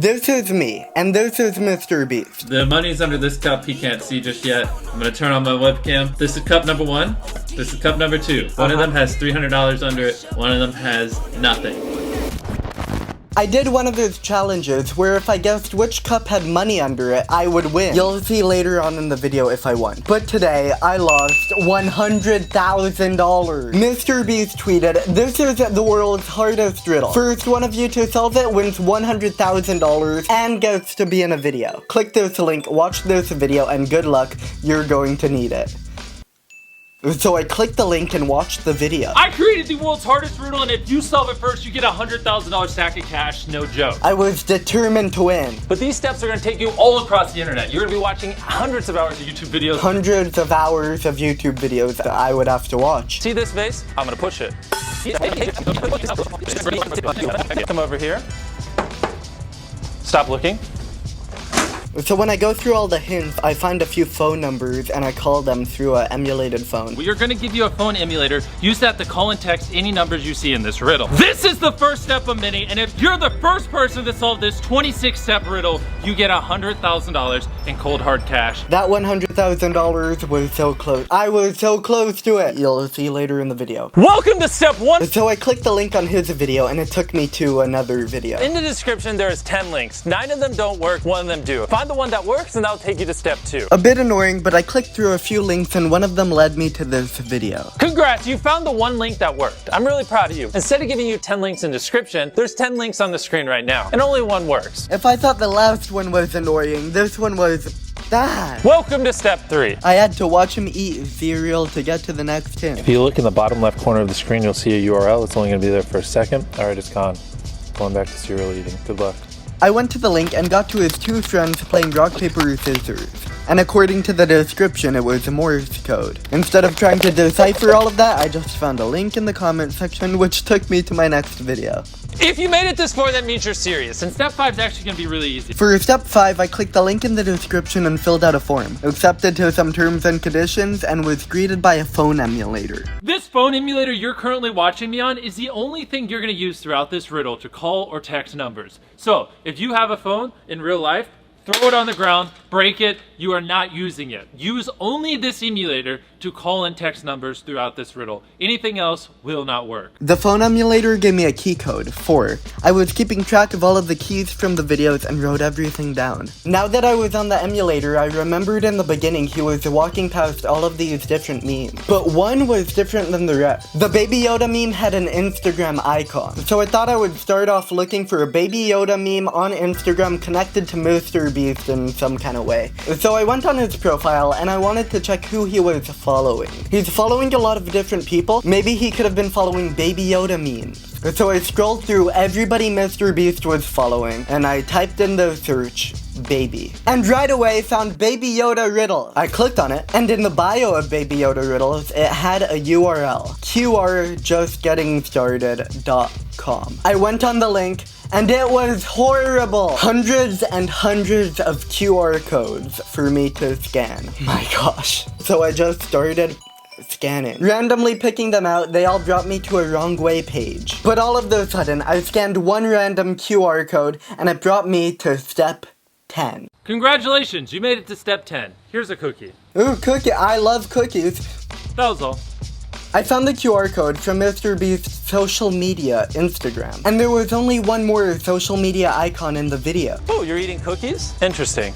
This is me, and this is MrBeast. The money's under this cup he can't see just yet. I'm gonna turn on my webcam. This is cup number 1. This is cup number 2. One of them has $300 under it. One of them has nothing. I did one of those challenges where if I guessed which cup had money under it, I would win. You'll see later on in the video if I won. But today, I lost $100,000. MrBeast tweeted, "This is the world's hardest riddle. First one of you to solve it wins $100,000 and gets to be in a video. Click this link, watch this video, and good luck, you're going to need it." So I clicked the link and watched the video. I created the world's hardest riddle, and if you solve it first, you get a $100,000 stack of cash, no joke. I was determined to win. But these steps are gonna take you all across the internet. You're gonna be watching hundreds of hours of YouTube videos. Hundreds of hours of YouTube videos that I would have to watch. See this vase? I'm gonna push it. Come over here. Stop looking. So when I go through all the hints, I find a few phone numbers and I call them through an emulated phone. We are gonna give you a phone emulator. Use that to call and text any numbers you see in this riddle. This is the first step of many, and if you're the first person to solve this 26-step riddle, you get $100,000 in cold hard cash. That $100,000 was so close. I was so close to it. You'll see later in the video. Welcome to step 1. So I clicked the link on his video and it took me to another video. In the description, there's 10 links. 9 of them don't work, 1 of them do. Find the one that works and that'll take you to step 2. A bit annoying, but I clicked through a few links and one of them led me to this video. Congrats, you found the one link that worked. I'm really proud of you. Instead of giving you 10 links in description, there's 10 links on the screen right now, and only one works. If I thought the last one was annoying, this one was bad. Welcome to step 3. I had to watch him eat cereal to get to the next hint. If you look in the bottom left corner of the screen, you'll see a URL. It's only going to be there for a second. All right, it's gone. Going back to cereal eating. Good luck. I went to the link and got to his 2 friends playing rock, paper, scissors. And according to the description, it was Morse code. Instead of trying to decipher all of that, I just found a link in the comment section, which took me to my next video. If you made it this far, that means you're serious. And step 5 is actually going to be really easy. For step 5, I clicked the link in the description and filled out a form, accepted to some terms and conditions, and was greeted by a phone emulator. This phone emulator you're currently watching me on is the only thing you're going to use throughout this riddle to call or text numbers. So, if you have a phone in real life, throw it on the ground, break it, you are not using it. Use only this emulator to call and text numbers throughout this riddle. Anything else will not work. The phone emulator gave me a key code, 4. I was keeping track of all of the keys from the videos and wrote everything down. Now that I was on the emulator, I remembered in the beginning he was walking past all of these different memes. But one was different than the rest. The Baby Yoda meme had an Instagram icon. So I thought I would start off looking for a Baby Yoda meme on Instagram connected to MrBeast in some kind of way. So I went on his profile and I wanted to check who he was following. He's following a lot of different people. Maybe he could have been following Baby Yoda memes. So I scrolled through everybody MrBeast was following and I typed in the search baby. And right away found Baby Yoda riddle. I clicked on it and in the bio of Baby Yoda riddles it had a URL, qrjustgettingstarted.com. I went on the link and it was horrible. Hundreds and hundreds of QR codes for me to scan. My gosh. So I just started scanning. Randomly picking them out, they all brought me to a wrong way page. But all of a sudden, I scanned one random QR code and it brought me to step 10. Congratulations, you made it to step 10. Here's a cookie. Ooh, cookie. I love cookies. That was all. I found the QR code from MrBeast's social media, Instagram. And there was only one more social media icon in the video. Oh, you're eating cookies? Interesting.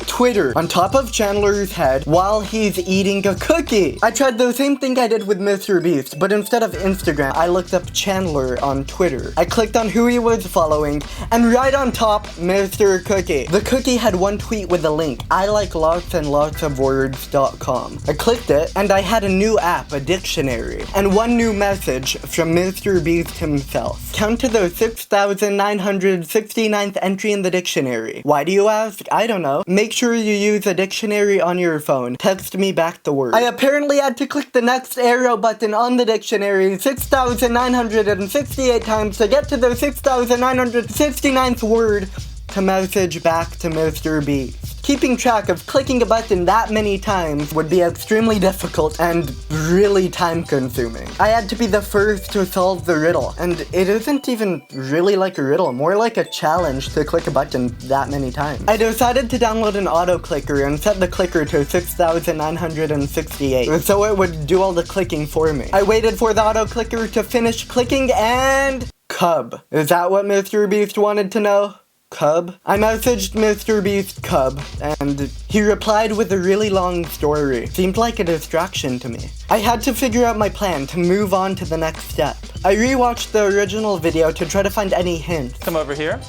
Twitter, on top of Chandler's head while he's eating a cookie. I tried the same thing I did with MrBeast, but instead of Instagram, I looked up Chandler on Twitter. I clicked on who he was following, and right on top, Mr. Cookie. The cookie had one tweet with a link, I like lots and lots of words.com. I clicked it, and I had a new app, a dictionary, and one new message from MrBeast himself. Count to the 6,969th entry in the dictionary. Why do you ask? I don't know. Make sure you use a dictionary on your phone. Text me back the word. I apparently had to click the next arrow button on the dictionary 6,968 times to get to the 6,969th word to message back to MrBeast. keeping track of clicking a button that many times would be extremely difficult and really time consuming. I had to be the first to solve the riddle, and it isn't even really like a riddle, more like a challenge to click a button that many times. I decided to download an auto clicker and set the clicker to 6,968, so it would do all the clicking for me. I waited for the auto clicker to finish clicking and... Cub. Is that what MrBeast wanted to know? Cub? I messaged MrBeast Cub, and he replied with a really long story. Seemed like a distraction to me. I had to figure out my plan to move on to the next step. I rewatched the original video to try to find any hints. Come over here.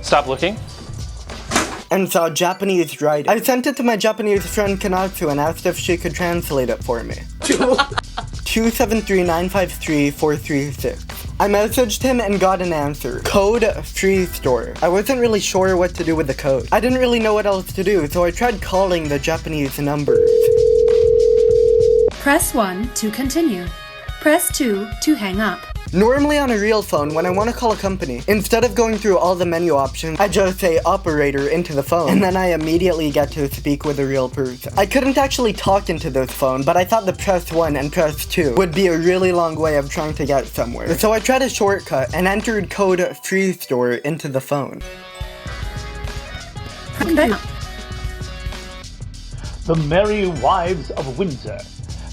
Stop looking. And saw Japanese writing. I sent it to my Japanese friend Kanatsu and asked if she could translate it for me. 273-953-436. I messaged him and got an answer. Code free store. I wasn't really sure what to do with the code. I didn't really know what else to do, so I tried calling the Japanese numbers. Press 1 to continue. Press 2 to hang up. Normally on a real phone, when I want to call a company, instead of going through all the menu options, I just say operator into the phone, and then I immediately get to speak with a real person. I couldn't actually talk into this phone, but I thought the press 1 and press 2 would be a really long way of trying to get somewhere. So I tried a shortcut and entered code free store into the phone. The Merry Wives of Windsor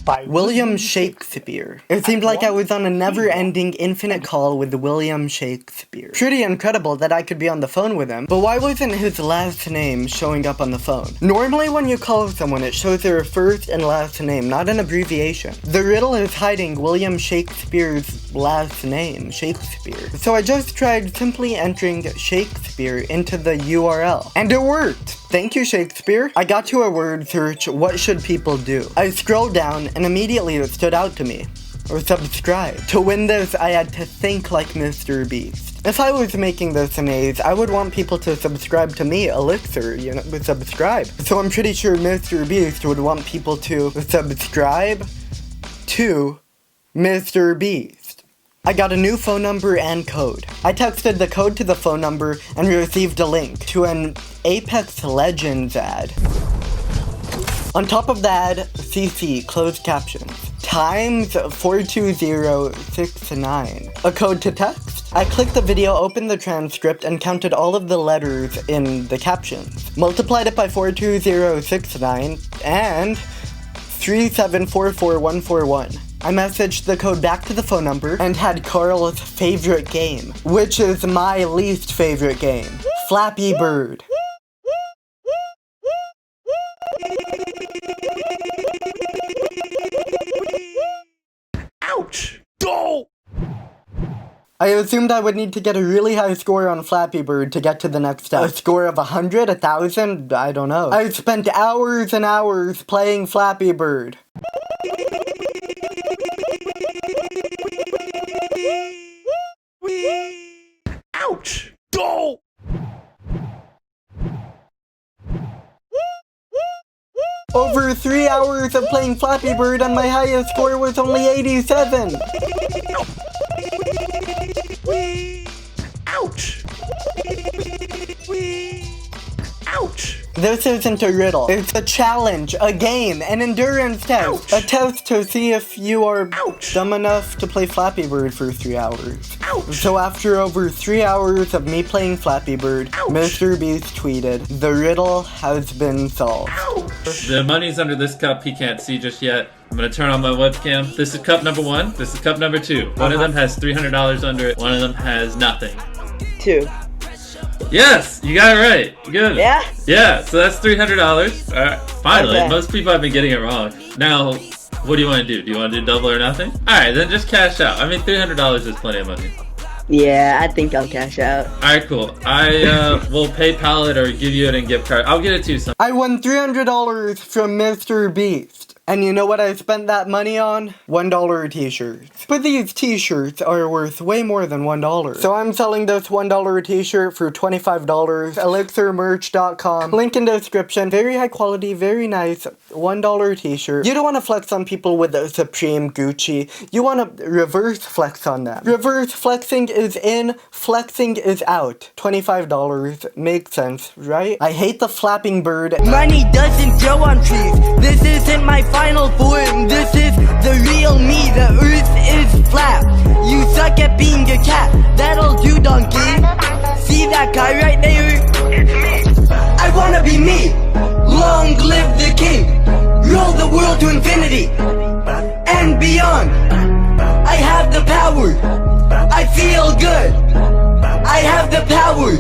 by William Shakespeare. It seemed like I was on a never-ending infinite call with William Shakespeare. Pretty incredible that I could be on the phone with him, but why wasn't his last name showing up on the phone? Normally when you call someone, it shows their first and last name, not an abbreviation. The riddle is hiding William Shakespeare's last name, Shakespeare. So I just tried simply entering Shakespeare into the URL, and it worked! Thank you, Shakespeare. I got to a word search, what should people do? I scrolled down and immediately it stood out to me. Or subscribe. To win this, I had to think like MrBeast. If I was making this a maze, I would want people to subscribe to me, Elixir, subscribe. So I'm pretty sure MrBeast would want people to subscribe to MrBeast. I got a new phone number and code. I texted the code to the phone number and received a link to an Apex Legends ad. On top of the ad, CC, closed captions, times 42069. A code to text? I clicked the video, opened the transcript, and counted all of the letters in the captions. Multiplied it by 42069, and 3744141. I messaged the code back to the phone number and had Carl's favorite game, which is my least favorite game, Flappy Bird. Ouch! Go! I assumed I would need to get a really high score on Flappy Bird to get to the next step. A score of 100, 1,000, I don't know. I spent hours and hours playing Flappy Bird. Ouch! Go! Over 3 hours of playing Flappy Bird and my highest score was only 87. Ouch! Ouch! This isn't a riddle. It's a challenge, a game, an endurance test. A test to see if you are dumb enough to play Flappy Bird for 3 hours. So after over 3 hours of me playing Flappy Bird, MrBeast tweeted, "The riddle has been solved." The money's under this cup, he can't see just yet. I'm gonna turn on my webcam. This is cup number 1, this is cup number 2. One of them has $300 under it, one of them has nothing. 2. Yes! You got it right. Good. Yeah? Yeah, so that's $300. Alright, finally. Okay. Most people have been getting it wrong. Now, what do you want to do? Do you want to do double or nothing? Alright, then just cash out. I mean, $300 is plenty of money. Yeah, I think I'll cash out. Alright, cool. I will PayPal it or give you it in gift card. I'll get it to you some. I won $300 from MrBeast. And you know what I spent that money on? $1 t-shirts. But these t-shirts are worth way more than $1. So I'm selling this $1 t-shirt for $25. ElixirMerch.com. Link in description. Very high quality, very nice. $1 t-shirt. You don't want to flex on people with a Supreme Gucci. You want to reverse flex on them. Reverse flexing is in, flexing is out. $25 makes sense, right? I hate the flapping bird. Money doesn't grow on trees. This isn't my final form. This is the real me. The earth is flat. You suck at being a cat. That'll do, donkey. See that guy right there? It's me. I wanna be me. Long live the king. Roll the world to infinity.